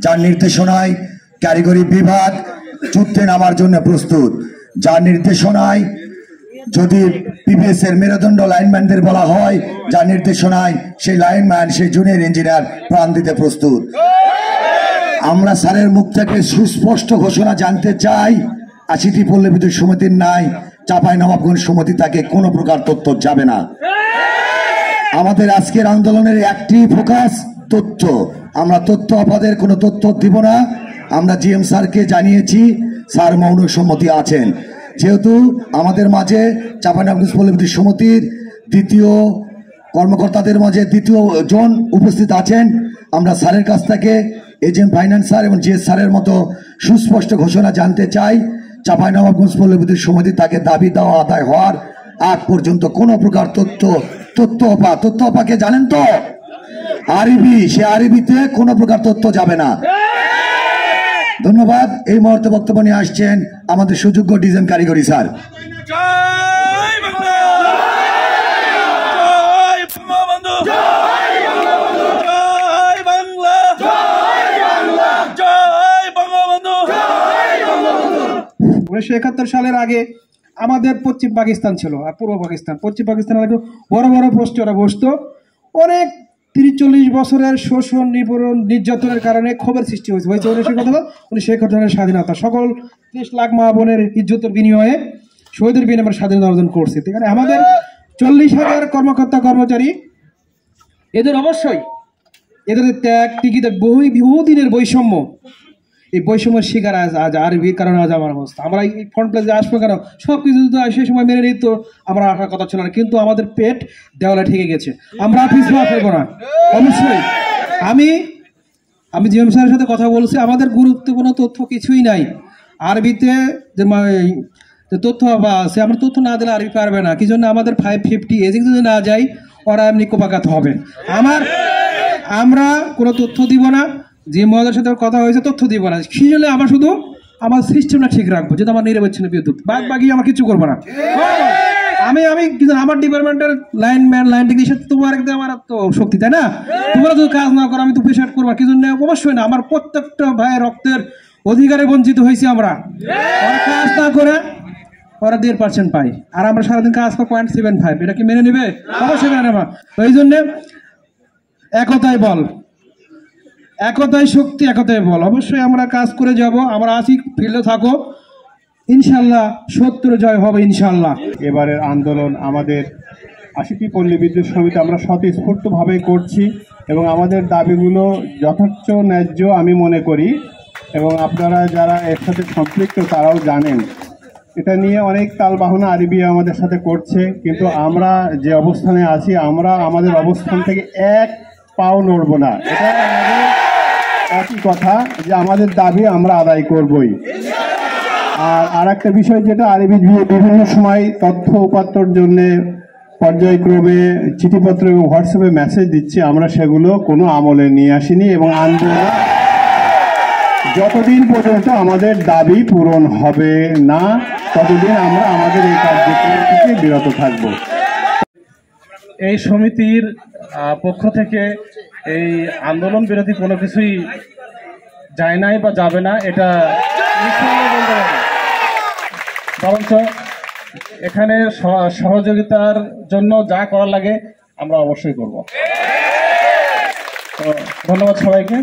যার নির্দেশনায় কারিগরি বিভাগ যুদ্ধে নামার জন্য প্রস্তুত, যার নির্দেশনায় যদি পিবিএস এর মেরুদণ্ড লাইনম্যানদের বলা হয়, যার নির্দেশনায় সেই লাইনম্যান সেই জুনিয়র ইঞ্জিনিয়ার প্রাণ দিতে প্রস্তুত। আমরা স্যারের মুখ থেকে সুস্পষ্ট ঘোষণা জানতে চাই, ৮০টি পল্লী বিদ্যুৎ সমিতির নাই চাঁপাইনবাবগঞ্জ সমিতি তাকে কোনো প্রকার তথ্য যাবে না। আমাদের আজকের আন্দোলনের একটি ফোকাস তথ্য। আমরা তথ্য আপাদের কোনো তথ্য দিব না। আমরা জিএম স্যারকে জানিয়েছি, স্যার মৌন সম্মতি আছেন। যেহেতু আমাদের মাঝে চাঁপাইনবাবগঞ্জ পল্লী বিদ্যুৎ সমিতির দ্বিতীয় কর্মকর্তাদের মাঝে দ্বিতীয় জন উপস্থিত আছেন, আমরা স্যারের কাছ থেকে এজেন্ট ফাইন্যান্স স্যার এবং জিএস স্যারের মতো সুস্পষ্ট ঘোষণা জানতে চাই। চাঁপাইনবাবগঞ্জ পল্লী বিদ্যুৎ সমিতি তাকে দাবি দেওয়া আদায় হওয়ার আগ পর্যন্ত কোনো প্রকার তথ্য অপাকে জানেন তো, আরবি, সে আরবিতে কোনো প্রকার তথ্য যাবে না। ধন্যবাদ। এই মুহূর্তে বক্তব্য নিয়ে আসছেন আমাদের সুযোগ্য ডিজাইন কারিগরি স্যার। সালের আগে আমাদের পশ্চিম পাকিস্তান ছিল আর পূর্ব পাকিস্তান। পশ্চিম পাকিস্তানের আগে বড় বড় পোস্টে ওরা বসতো। অনেক ৩০-৪০ বছরের শোষণ নিপীড়ন নির্যাতনের কারণে ক্ষোভের সৃষ্টি হয়েছে। 1971 স্বাধীনতা, সকল ৩০ লাখ মা বোনের ইজ্জতের বিনিময়ে শহীদের বিনিময়ে আমরা স্বাধীনতা অর্জন করছি। এখানে আমাদের ৪০,০০০ কর্মকর্তা কর্মচারী, এদের অবশ্যই এদের ত্যাগ টিকিতে বহুদিনের বৈষম্য, এই বৈষম্যের শিকার আজ আরবির কারণে আজ আমার অবস্থা। আমরা এই ফ্রন্ট পেজে আসবো কেন, সব কিছু সেই সময় মেনে নিত, আমরা আসার কথা ছিল না, কিন্তু আমাদের পেট দেওয়ালে ঠেকে গেছে। আমরা পিছপা ফেলবো না। অবশ্যই আমি জিএম স্যারের সাথে কথা বলছি, আমাদের গুরুত্বপূর্ণ তথ্য কিছুই নাই আরবিতে। যে তথ্য আছে, আমরা তথ্য না দিলে আরবি পারবে না। কি জন্য আমাদের 550 এদিক যদি না যাই ওরা এমনি কোপাঘাত হবে। আমরা কোনো তথ্য দিব না। যে মহাদের সাথে কথা হয়েছে তথ্য দিব না। কি জন্য আমরা শুধু আমার সিস্টেমটা ঠিক রাখবো, যেটা আমার নিরবচ্ছিন্ন বিদ্যুৎ, বাকি আমার কিছু করবো না। আমি কিন্তু আমার ডিপার্টমেন্টের লাইনম্যান লাইন টেকনিশিয়ান, তোমার আমার তো শক্তি, তাই না? তোমরা যদি কাজ না করো আমি তো প্রেশার করবো। কি জন্য? অবশ্যই না। আমার প্রত্যেকটা ভাইয়ের রক্তের অধিকারে বঞ্চিত হয়েছি আমরা। ওরা কাজ না করে ওরা 1.5% পাই, আর আমরা সারাদিন কাজ করবো 0.75। এটা কি মেনে নেবে? অবশ্যই মেনে নেবা। ওই জন্যে একতাই বল, একতাই শক্তি, একতাই বল। অবশ্যই আমরা কাজ করে যাব। আমরা আছি, ফিল্ডে থাকো, ইনশাল্লাহ 70 জয় হবে ইনশাল্লাহ। এবারের আন্দোলন আমাদের ৮০টি পল্লী বিদ্যুৎ সমিতি আমরা স্বতঃস্ফূর্তভাবে করছি এবং আমাদের দাবিগুলো যথার্থ ন্যায্য আমি মনে করি, এবং আপনারা যারা এর সাথে সম্পৃক্ত তারাও জানেন। এটা নিয়ে অনেক তালবাহনা আরবি আমাদের সাথে করছে, কিন্তু আমরা যে অবস্থানে আছি, আমরা আমাদের অবস্থান থেকে এক পাও নড়ব না। এটা আমাদের একই কথা যে আমাদের দাবি আমরা আদায় করবই। আর একটা বিষয় যেটা আরবি বিভিন্ন সময় তথ্য উপাত্তর জন্য পর্যায়ক্রমে চিঠিপত্র এবং হোয়াটসঅ্যাপে মেসেজ দিচ্ছে, আমরা সেগুলো কোনো আমলে নিয়ে আসিনি এবং আনবো না যতদিন পর্যন্ত আমাদের দাবি পূরণ হবে না, ততদিন আমরা আমাদের এই কার্যক্রম থেকে বিরত থাকব। এই সমিতির পক্ষ থেকে এই আন্দোলন বিরোধী কোনো কিছুই যায় নাই বা যাবে না, এটা বলতে পারি। বরঞ্চ এখানে সহযোগিতার জন্য যা করা লাগে আমরা অবশ্যই করব। তো ধন্যবাদ সবাইকে।